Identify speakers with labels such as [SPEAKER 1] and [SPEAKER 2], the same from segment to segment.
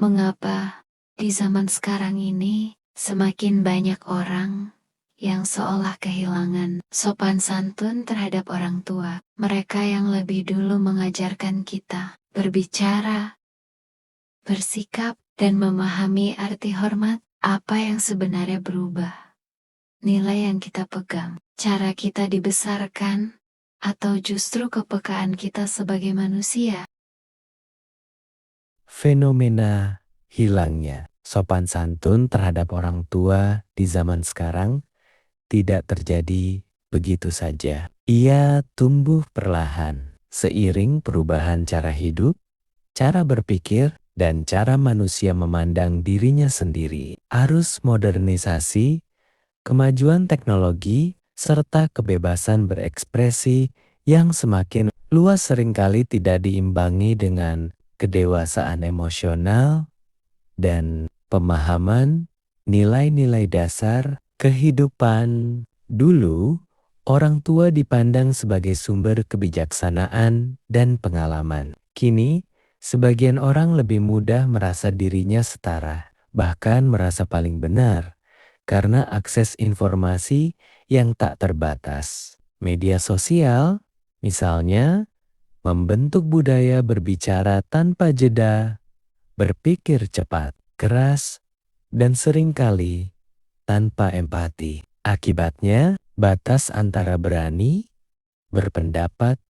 [SPEAKER 1] Mengapa di zaman sekarang ini semakin banyak orang yang seolah kehilangan sopan santun terhadap orang tua? Mereka yang lebih dulu mengajarkan kita berbicara, bersikap, dan memahami arti hormat. Apa yang sebenarnya berubah? Nilai yang kita pegang, cara kita dibesarkan, atau justru kepekaan kita sebagai manusia?
[SPEAKER 2] Fenomena hilangnya sopan santun terhadap orang tua di zaman sekarang tidak terjadi begitu saja. Ia tumbuh perlahan seiring perubahan cara hidup, cara berpikir, dan cara manusia memandang dirinya sendiri. Arus modernisasi, kemajuan teknologi, serta kebebasan berekspresi yang semakin luas seringkali tidak diimbangi dengan kedewasaan emosional dan pemahaman nilai-nilai dasar kehidupan. Dulu, orang tua dipandang sebagai sumber kebijaksanaan dan pengalaman. Kini, sebagian orang lebih mudah merasa dirinya setara, bahkan merasa paling benar, karena akses informasi yang tak terbatas. Media sosial, misalnya, membentuk budaya berbicara tanpa jeda, berpikir cepat, keras, dan seringkali tanpa empati. Akibatnya, batas antara berani, berpendapat,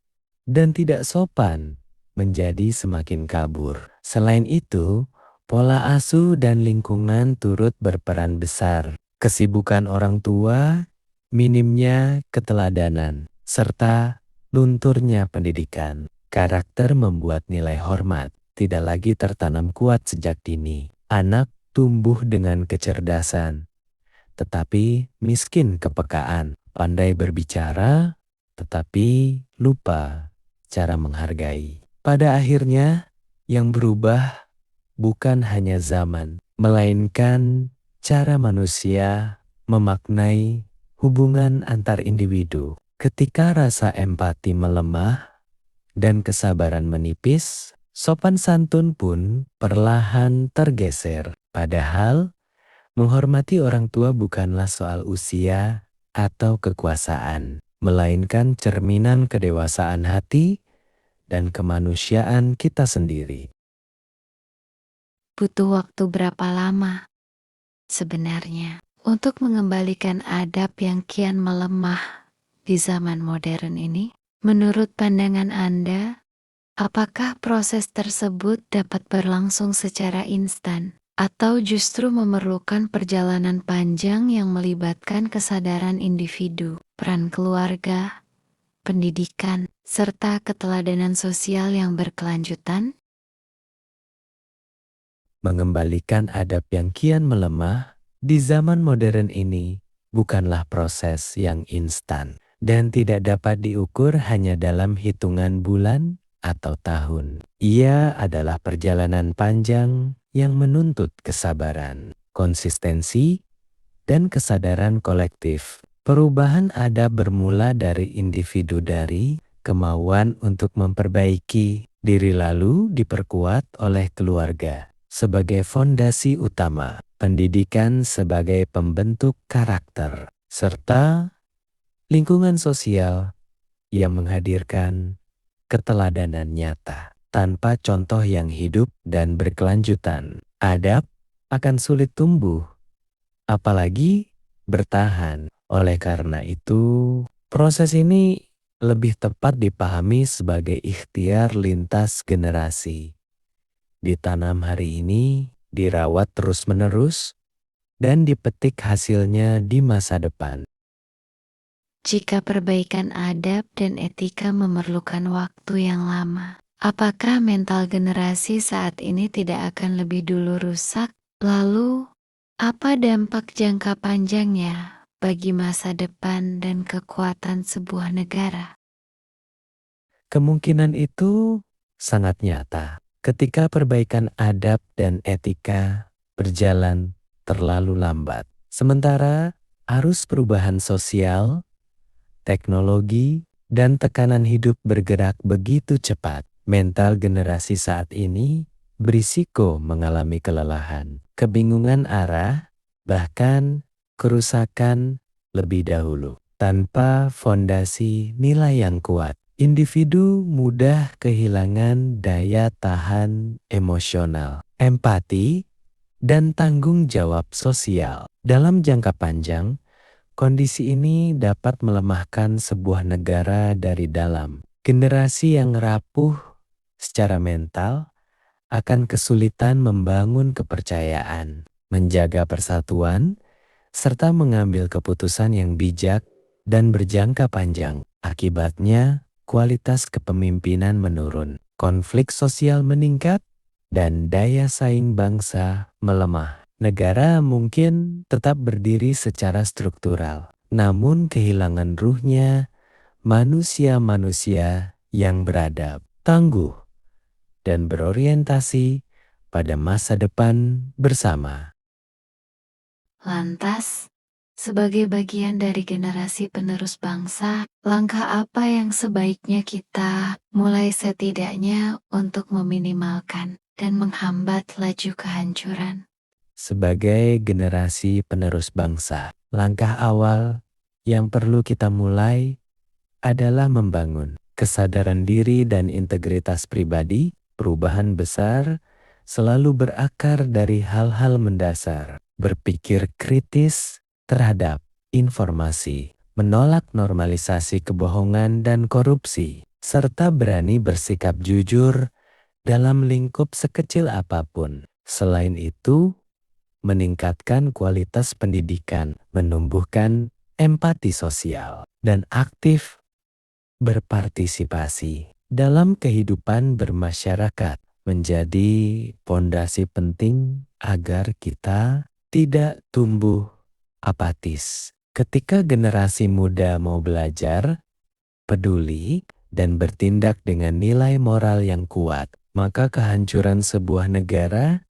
[SPEAKER 2] dan tidak sopan menjadi semakin kabur. Selain itu, pola asuh dan lingkungan turut berperan besar. Kesibukan orang tua, minimnya keteladanan, serta lunturnya pendidikan karakter membuat nilai hormat tidak lagi tertanam kuat sejak dini. Anak tumbuh dengan kecerdasan, tetapi miskin kepekaan, pandai berbicara, tetapi lupa cara menghargai. Pada akhirnya, yang berubah bukan hanya zaman, melainkan cara manusia memaknai hubungan antar individu. Ketika rasa empati melemah dan kesabaran menipis, sopan santun pun perlahan tergeser. Padahal, menghormati orang tua bukanlah soal usia atau kekuasaan, melainkan cerminan kedewasaan hati dan kemanusiaan kita sendiri.
[SPEAKER 1] Butuh waktu berapa lama sebenarnya untuk mengembalikan adab yang kian melemah di zaman modern ini? Menurut pandangan Anda, apakah proses tersebut dapat berlangsung secara instan atau justru memerlukan perjalanan panjang yang melibatkan kesadaran individu, peran keluarga, pendidikan, serta keteladanan sosial yang berkelanjutan?
[SPEAKER 2] Mengembalikan adab yang kian melemah di zaman modern ini bukanlah proses yang instan dan tidak dapat diukur hanya dalam hitungan bulan atau tahun. Ia adalah perjalanan panjang yang menuntut kesabaran, konsistensi, dan kesadaran kolektif. Perubahan adab bermula dari individu, dari kemauan untuk memperbaiki diri, lalu diperkuat oleh keluarga sebagai fondasi utama, pendidikan sebagai pembentuk karakter, serta lingkungan sosial yang menghadirkan keteladanan nyata. Tanpa contoh yang hidup dan berkelanjutan, adab akan sulit tumbuh, apalagi bertahan. Oleh karena itu, proses ini lebih tepat dipahami sebagai ikhtiar lintas generasi. Ditanam hari ini, dirawat terus-menerus, dan dipetik hasilnya di masa depan.
[SPEAKER 1] Jika perbaikan adab dan etika memerlukan waktu yang lama, apakah mental generasi saat ini tidak akan lebih dulu rusak? Lalu, apa dampak jangka panjangnya bagi masa depan dan kekuatan sebuah negara?
[SPEAKER 2] Kemungkinan itu sangat nyata. Ketika perbaikan adab dan etika berjalan terlalu lambat, sementara arus perubahan sosial, teknologi, dan tekanan hidup bergerak begitu cepat, mental generasi saat ini berisiko mengalami kelelahan, kebingungan arah, bahkan kerusakan lebih dahulu. Tanpa fondasi nilai yang kuat, individu mudah kehilangan daya tahan emosional, empati, dan tanggung jawab sosial. Dalam jangka panjang, kondisi ini dapat melemahkan sebuah negara dari dalam. Generasi yang rapuh secara mental akan kesulitan membangun kepercayaan, menjaga persatuan, serta mengambil keputusan yang bijak dan berjangka panjang. Akibatnya, kualitas kepemimpinan menurun, konflik sosial meningkat, dan daya saing bangsa melemah. Negara mungkin tetap berdiri secara struktural, namun kehilangan ruhnya, manusia-manusia yang beradab, tangguh, dan berorientasi pada masa depan bersama.
[SPEAKER 1] Lantas, sebagai bagian dari generasi penerus bangsa, langkah apa yang sebaiknya kita mulai setidaknya untuk meminimalkan dan menghambat laju kehancuran?
[SPEAKER 2] Sebagai generasi penerus bangsa, langkah awal yang perlu kita mulai adalah membangun kesadaran diri dan integritas pribadi. Perubahan besar selalu berakar dari hal-hal mendasar, berpikir kritis terhadap informasi, menolak normalisasi kebohongan dan korupsi, serta berani bersikap jujur dalam lingkup sekecil apapun. Selain itu, meningkatkan kualitas pendidikan, menumbuhkan empati sosial, dan aktif berpartisipasi dalam kehidupan bermasyarakat menjadi pondasi penting agar kita tidak tumbuh apatis. Ketika generasi muda mau belajar, peduli, dan bertindak dengan nilai moral yang kuat, maka kehancuran sebuah negara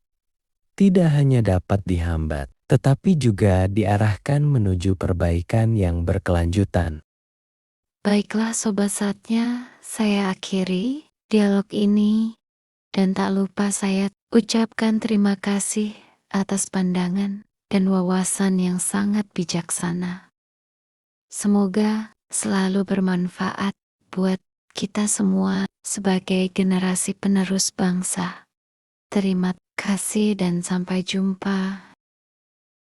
[SPEAKER 2] tidak hanya dapat dihambat, tetapi juga diarahkan menuju perbaikan yang berkelanjutan.
[SPEAKER 1] Baiklah sobat saatnya, saya akhiri dialog ini dan tak lupa saya ucapkan terima kasih atas pandangan dan wawasan yang sangat bijaksana. Semoga selalu bermanfaat buat kita semua sebagai generasi penerus bangsa. Terima kasih dan sampai jumpa